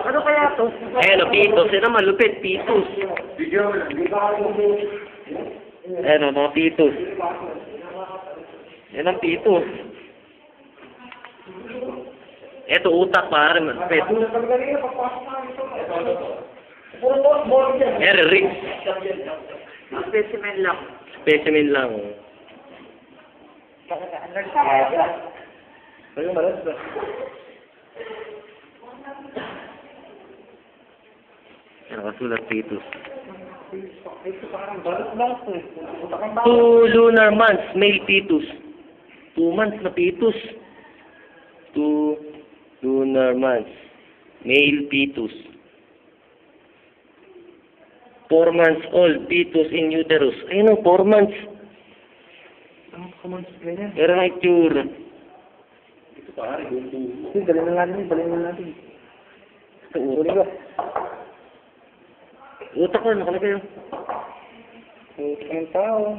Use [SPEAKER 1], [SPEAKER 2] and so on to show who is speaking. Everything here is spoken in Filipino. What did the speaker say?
[SPEAKER 1] Ano kaya to?
[SPEAKER 2] Ayan o, pitos. Yan ang malupit, pitos. Ayan o, mga pitos. Yan ang pitos. Eto, utak, pare. Malupit. Ayan, Rick.
[SPEAKER 1] Specimen lang.
[SPEAKER 2] Specimen lang. Nakasulat pitos. 2 lunar months, male pitus. 2 months na pitus. 2 lunar months, male pitus. 4 months old, fetus in uterus. Ayun o, 4 months. Pero na itsura. Ito pare, gusto.
[SPEAKER 1] Dali na natin.
[SPEAKER 2] Ito utak. Utak ko, nakalagay yun.
[SPEAKER 1] Ang tao.